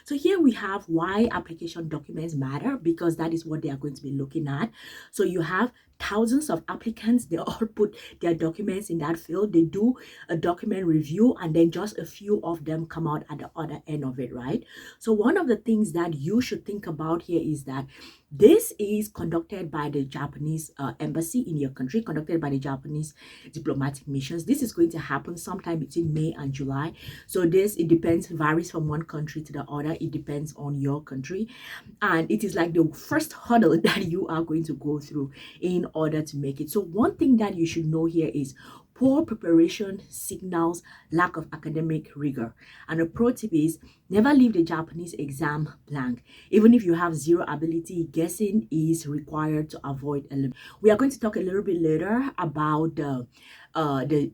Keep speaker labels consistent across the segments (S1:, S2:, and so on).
S1: So here we have why application documents matter, because that is what they are going to be looking at. So you have thousands of applicants, they all put their documents in that field, they do a document review, and then just a few of them come out at the other end of it, right? So one of the things that you should think about here is that this is conducted by the Japanese embassy in your country, conducted by the Japanese diplomatic missions. This is going to happen sometime between May and July. So it depends, varies from one country to the other. It depends on your country. And it is like the first hurdle that you are going to go through in order to make it. So one thing that you should know here is poor preparation signals lack of academic rigor. And a pro tip is never leave the Japanese exam blank. Even if you have zero ability, guessing is required to avoid elimination. We are going to talk a little bit later about the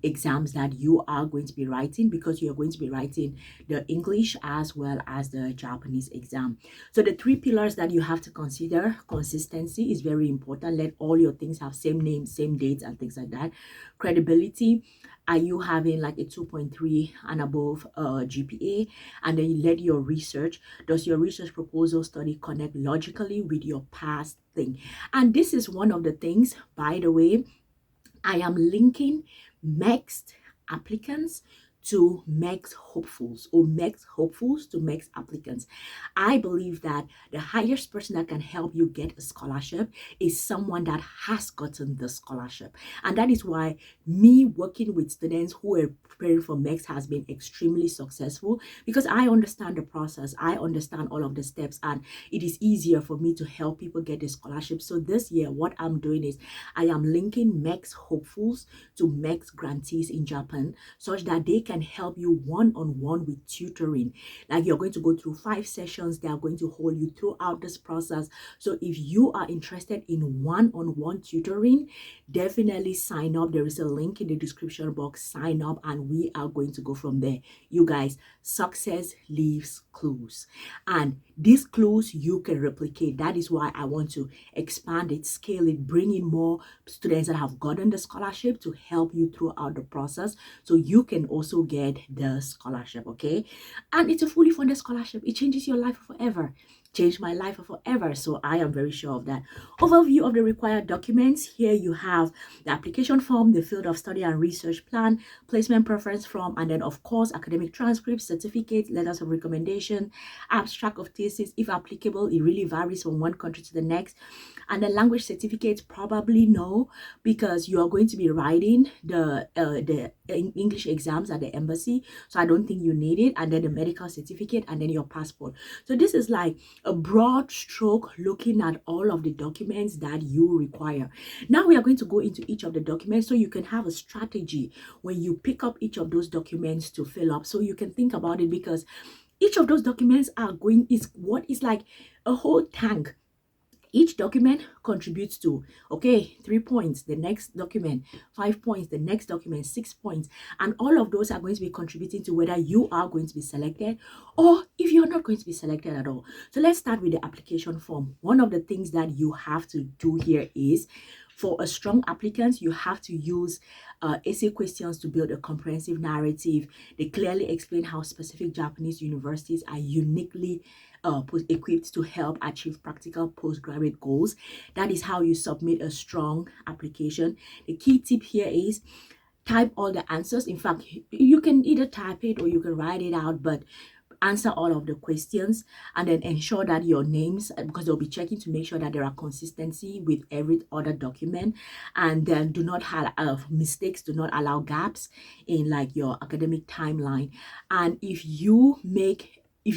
S1: exams that you are going to be writing, because you are going to be writing the English as well as the Japanese exam. So the three pillars that you have to consider: consistency is very important. Let all your things have same name, same dates, and things like that. Credibility, are you having like a 2.3 and above GPA? And then you let your research, does your research proposal study connect logically with your past thing? And this is one of the things, by the way, I am linking MEXT applicants to MEXT hopefuls, or MEXT hopefuls to MEXT applicants. I believe that the highest person that can help you get a scholarship is someone that has gotten the scholarship. And that is why me working with students who are preparing for MEXT has been extremely successful, because I understand the process, I understand all of the steps, and it is easier for me to help people get a scholarship. So this year, what I'm doing is I am linking MEXT hopefuls to MEXT grantees in Japan, such that they can help you one-on-one with tutoring. Like, you're going to go through 5 sessions, they are going to hold you throughout this process. So if you are interested in one-on-one tutoring, definitely sign up. There is a link in the description box. Sign up and we are going to go from there. You guys, success leaves clues, and these clues you can replicate. That is why I want to expand it, scale it, bring in more students that have gotten the scholarship to help you throughout the process, so you can also get the scholarship. Okay, and it's a fully funded scholarship. It changes your life forever. Changed my life forever, so I am very sure of that. Overview of the required documents. Here you have the application form, the field of study and research plan, placement preference form, and then of course academic transcripts, certificates, letters of recommendation, abstract of thesis if applicable. It really varies from one country to the next. And the language certificates, probably no, because you are going to be writing the English exams at the embassy, so I don't think you need it. And then the medical certificate, and then your passport. So this is like a broad stroke looking at all of the documents that you require. Now we are going to go into each of the documents, so you can have a strategy when you pick up each of those documents to fill up, so you can think about it, because each of those documents is what is like a whole tank. Each document contributes to, okay, 3 points, the next document, 5 points, the next document, 6 points. And all of those are going to be contributing to whether you are going to be selected or if you're not going to be selected at all. So let's start with the application form. One of the things that you have to do here is, for a strong applicant, you have to use essay questions to build a comprehensive narrative. They clearly explain how specific Japanese universities are uniquely equipped to help achieve practical postgraduate goals. That is how you submit a strong application. The key tip here is type all the answers. In fact, you can either type it or you can write it out, but answer all of the questions, and then ensure that your names, because they'll be checking to make sure that there are consistency with every other document, and then do not have mistakes, do not allow gaps in like your academic timeline. And if you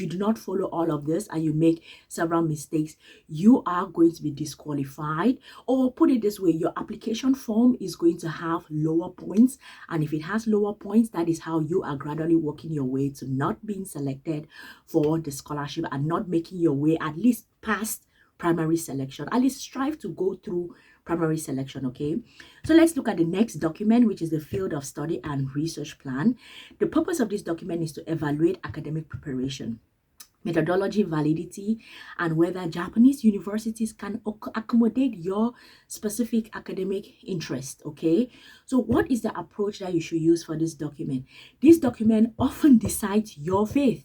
S1: do not follow all of this and you make several mistakes, you are going to be disqualified. Or put it this way, your application form is going to have lower points. And if it has lower points, that is how you are gradually working your way to not being selected for the scholarship and not making your way at least past primary selection. At least strive to go through primary selection. Okay, so let's look at the next document, which is the field of study and research plan. The purpose of this document is to evaluate academic preparation, methodology validity, and whether Japanese universities can accommodate your specific academic interest. Okay, so what is the approach that you should use for this document? This document often decides your faith.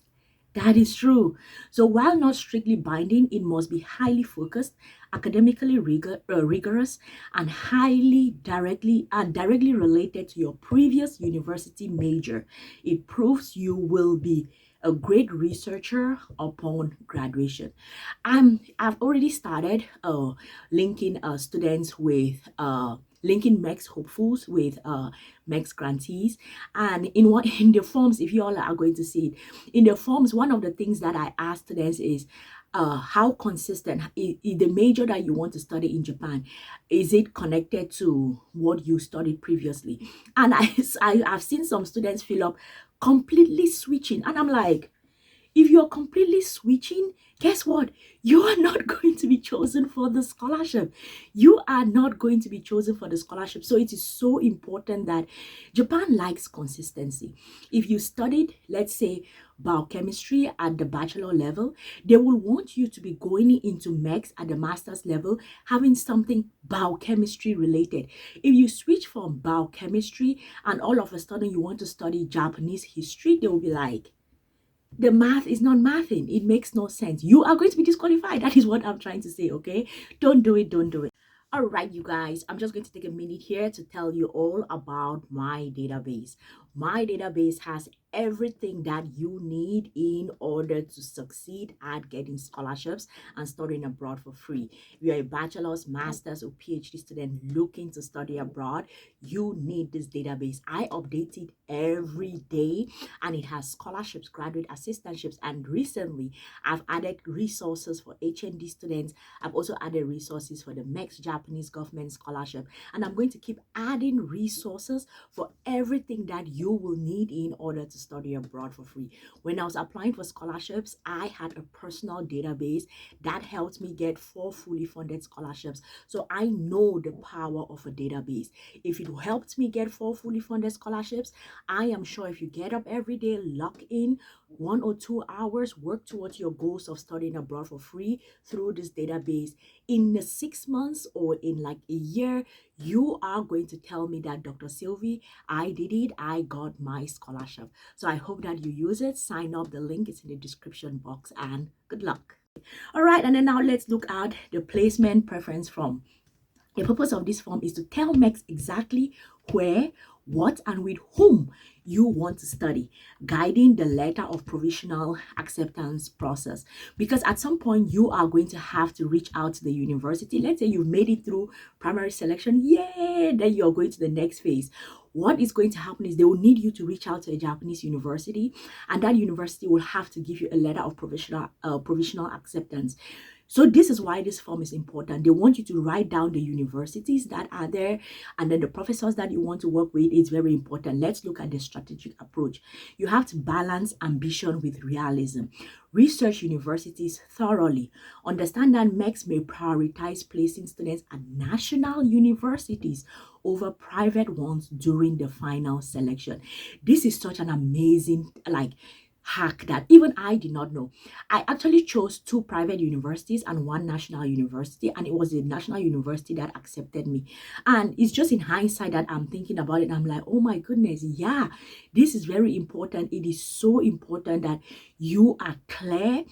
S1: That is true. So while not strictly binding, it must be highly focused, academically rigorous, and highly directly related to your previous university major. It proves you will be a great researcher upon graduation. I've already started linking students with linking MEXT hopefuls with MEXT grantees, and in the forms, if you all are going to see it in the forms, one of the things that I ask students is how consistent is the major that you want to study in Japan, is it connected to what you studied previously? And I've seen some students fill up completely switching, and I'm like, if you're completely switching, guess what? You are not going to be chosen for the scholarship. You are not going to be chosen for the scholarship. So it is so important that Japan likes consistency. If you studied, let's say, biochemistry at the bachelor level, they will want you to be going into MEX at the master's level, having something biochemistry related. If you switch from biochemistry and all of a sudden you want to study Japanese history, they will be like, the math is not mathing. It makes no sense. You are going to be disqualified. That is what I'm trying to say, okay? Don't do it. Don't do it. All right, you guys, I'm just going to take a minute here to tell you all about my database. My database has everything that you need in order to succeed at getting scholarships and studying abroad for free. If you're a bachelor's, master's, or PhD student looking to study abroad, you need this database. I update it every day, and it has scholarships, graduate assistantships, and recently I've added resources for HND students. I've also added resources for the MEXT Japanese Government Scholarship, and I'm going to keep adding resources for everything that you will need in order to study abroad for free. When I was applying for scholarships, I had a personal database that helped me get 4 fully funded scholarships. So I know the power of a database. If it helped me get 4 fully funded scholarships, I am sure if you get up every day, lock in 1 or 2 hours, work towards your goals of studying abroad for free through this database, in the 6 months or in like a year, you are going to tell me that, Dr. Sylvie, I did it. I got my scholarship. So I hope that you use it. Sign up. The link is in the description box, and good luck. All right, and then now let's look at the placement preference form. The purpose of this form is to tell MEX exactly where, what, and with whom you want to study, guiding the letter of provisional acceptance process. Because at some point you are going to have to reach out to the university. Let's say you've made it through primary selection, yay, then you're going to the next phase. What is going to happen is they will need you to reach out to a Japanese university, and that university will have to give you a letter of provisional acceptance. So this is why this form is important. They want you to write down the universities that are there, and then the professors that you want to work with. It's very important. Let's look at the strategic approach. You have to balance ambition with realism. Research universities thoroughly. Understand that MEX may prioritize placing students at national universities over private ones during the final selection. This is such an amazing, hack that even I did not know. I actually chose 2 private universities and 1 national university, and it was the national university that accepted me. And it's just in hindsight that I'm thinking about it. I'm like, oh my goodness, yeah, this is very important. It is so important that you are clear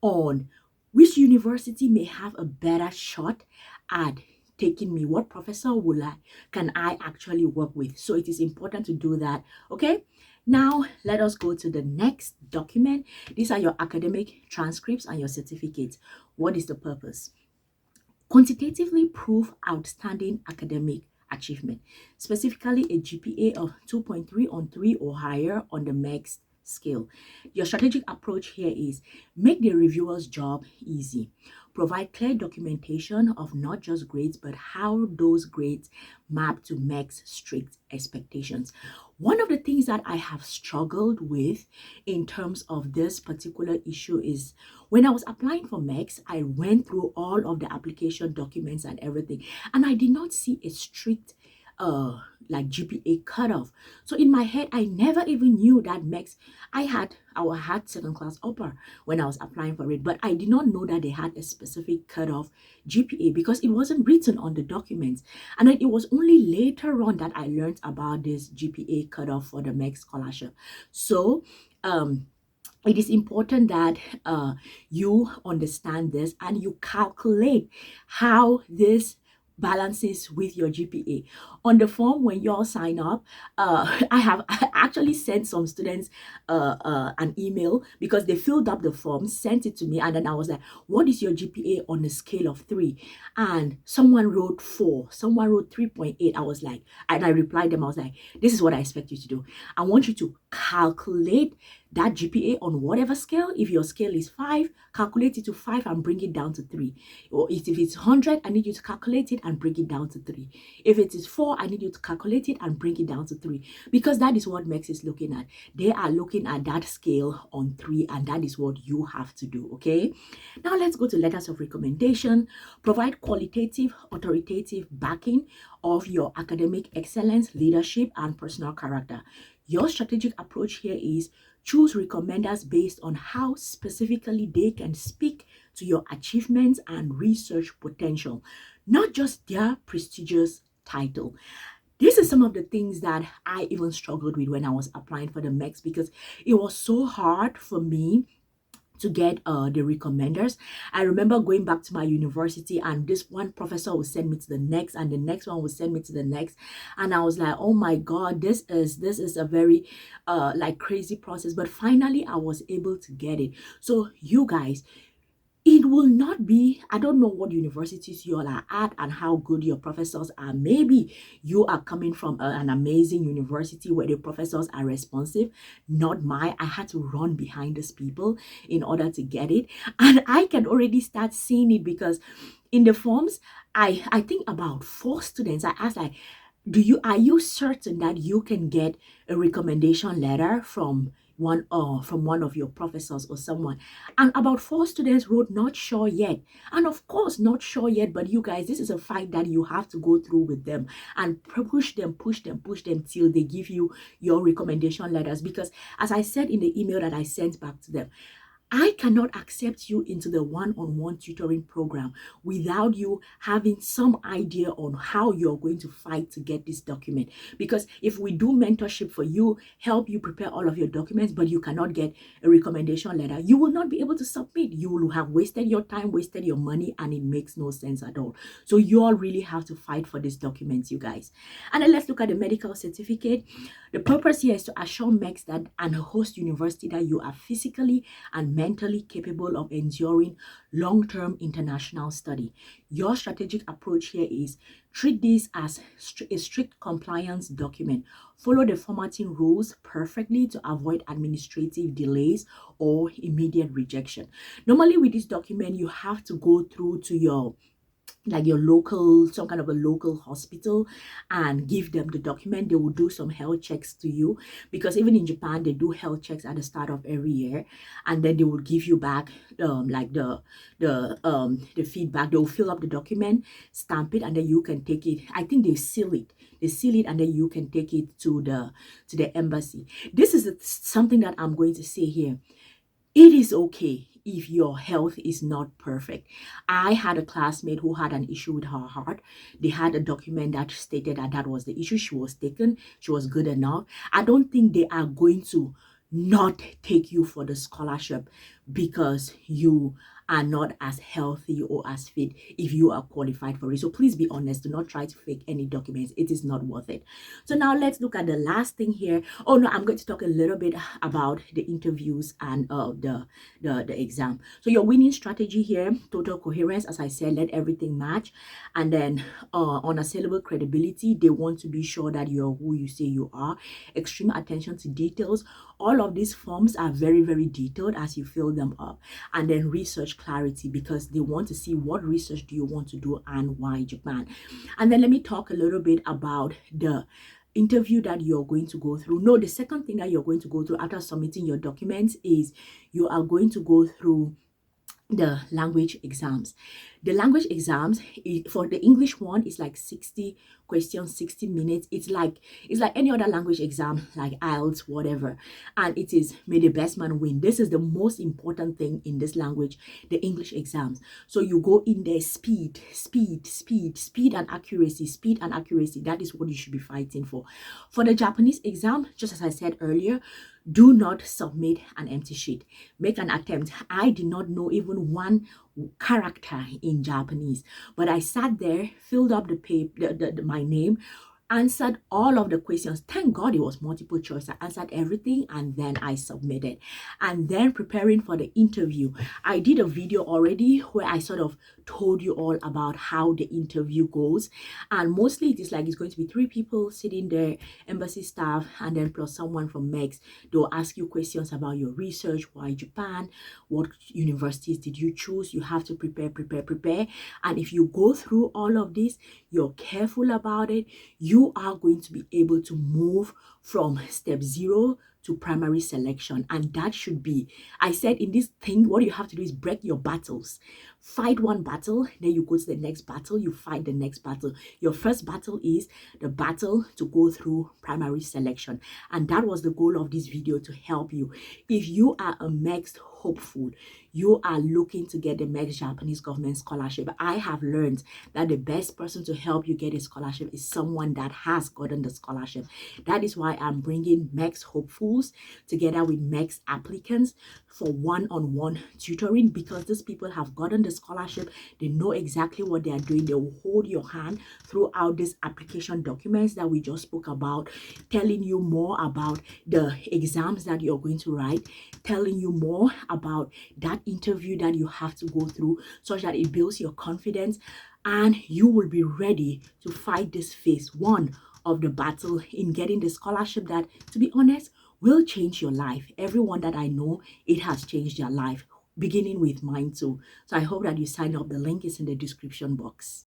S1: on which university may have a better shot at taking me. What professor can I actually work with? So it is important to do that. Okay. Now, let us go to the next document. These are your academic transcripts and your certificates. What is the purpose? Quantitatively prove outstanding academic achievement, specifically a GPA of 2.3 on 3 or higher on the MEXT scale. Your strategic approach here is make the reviewer's job easy. Provide clear documentation of not just grades, but how those grades map to MEXT strict expectations. One of the things that I have struggled with in terms of this particular issue is when I was applying for MEXT, I went through all of the application documents and everything, and I did not see a strict GPA cutoff. So in my head, I never even knew that MEXT, I had 2nd class upper when I was applying for it, but I did not know that they had a specific cutoff GPA because it wasn't written on the documents. And then it was only later on that I learned about this GPA cutoff for the MEXT scholarship. So it is important that you understand this and you calculate how this balances with your GPA. On the form, when you all sign up, I have actually sent some students an email because they filled up the form, sent it to me, and then I was like, what is your GPA on a scale of 3? And someone wrote 4, someone wrote 3.8. I was like, and I replied them, I was like, this is what I expect you to do. I want you to calculate that GPA on whatever scale. If your scale is 5, calculate it to 5 and bring it down to 3. Or if it's 100, I need you to calculate it and bring it down to 3. If it is 4, I need you to calculate it and bring it down to 3. Because that is what MEXT is looking at. They are looking at that scale on 3, and that is what you have to do, okay? Now let's go to letters of recommendation. Provide qualitative, authoritative backing of your academic excellence, leadership, and personal character. Your strategic approach here is choose recommenders based on how specifically they can speak to your achievements and research potential, not just their prestigious title. This is some of the things that I even struggled with when I was applying for the MEXT, because it was so hard for me to get the recommenders. I remember going back to my university, and this one professor would send me to the next, and the next one would send me to the next, and I was like, oh my god, this is a very like crazy process. But finally I was able to get it. So you guys, it will not be, I don't know what universities you all are at and how good your professors are. Maybe you are coming from an amazing university where the professors are responsive. Not mine. I had to run behind these people in order to get it. And I can already start seeing it because in the forms, I think about 4 students, I asked like, are you certain that you can get a recommendation letter from one of your professors or someone? And about 4 students wrote not sure yet. And of course, not sure yet, but you guys, this is a fight that you have to go through with them and push them till they give you your recommendation letters. Because as I said in the email that I sent back to them, I cannot accept you into the one-on-one tutoring program without you having some idea on how you're going to fight to get this document. Because if we do mentorship for you, help you prepare all of your documents, but you cannot get a recommendation letter, you will not be able to submit. You will have wasted your time, wasted your money, and it makes no sense at all. So you all really have to fight for these documents, you guys. And then let's look at the medical certificate. The purpose here is to assure MEXT that and host university that you are physically and mentally capable of enduring long-term international study. Your strategic approach here is treat this as a strict compliance document. Follow the formatting rules perfectly to avoid administrative delays or immediate rejection. Normally with this document, you have to go through to your local, some kind of a local hospital and give them the document. They will do some health checks to you, because even in Japan, they do health checks at the start of every year, and then they will give you back the feedback. They will fill up the document, stamp it, and then you can take it. I think they seal it. And then you can take it to the embassy. This is something that I'm going to say here. It is okay if your health is not perfect. I had a classmate who had an issue with her heart. They had a document that stated that that was the issue. She was taken. She was good enough. I don't think they are going to not take you for the scholarship because you are not as healthy or as fit if you are qualified for it. So please be honest. Do not try to fake any documents. It is not worth it. So now let's look at the last thing here. Oh no, I'm going to talk a little bit about the interviews and the exam. So your winning strategy here: total coherence. As I said, let everything match. And then unassailable credibility. They want to be sure that you're who you say you are. Extreme attention to details. All of these forms are very, very detailed as you fill them up. And then research clarity, because they want to see what research do you want to do and why Japan. And then let me talk a little bit about the interview that you're going to go through. No, the second thing that you're going to go through after submitting your documents is you are going to go through the language exams. The language exams, for the English one, is like 60 questions, 60 minutes. It's like any other language exam, like IELTS, whatever. And it is may the best man win. This is the most important thing in this language, the English exams. So you go in there, speed and accuracy, speed and accuracy. That is what you should be fighting for. For the Japanese exam, just as I said earlier, do not submit an empty sheet. Make an attempt. I did not know even one character in Japanese, but I sat there, filled up the paper, my name, answered all of the questions. Thank God it was multiple choice. I answered everything and then I submitted. And then preparing for the interview, I did a video already where I sort of told you all about how the interview goes. And mostly it is like it's going to be 3 people sitting there, embassy staff, and then plus someone from MEXT. They'll ask you questions about your research. Why Japan? What universities did you choose? You have to prepare. And if you go through all of this, you're careful about it, you are going to be able to move from step 0 to primary selection. And that should be, I said in this thing, what you have to do is break your battles. Fight one battle, then you go to the next battle, you fight the next battle. Your first battle is the battle to go through primary selection. And that was the goal of this video, to help you. If you are a MEXT hopeful, you are looking to get the MEXT Japanese Government Scholarship, I have learned that the best person to help you get a scholarship is someone that has gotten the scholarship. That is why I'm bringing MEXT hopefuls together with MEXT applicants for one-on-one tutoring, because these people have gotten the scholarship. They know exactly what they are doing. They will hold your hand throughout these application documents that we just spoke about, telling you more about the exams that you're going to write, telling you more about that interview that you have to go through, such that it builds your confidence and you will be ready to fight this phase 1 of the battle in getting the scholarship that, to be honest, will change your life. Everyone that I know, it has changed their life, beginning with mine too. So I hope that you sign up. The link is in the description box.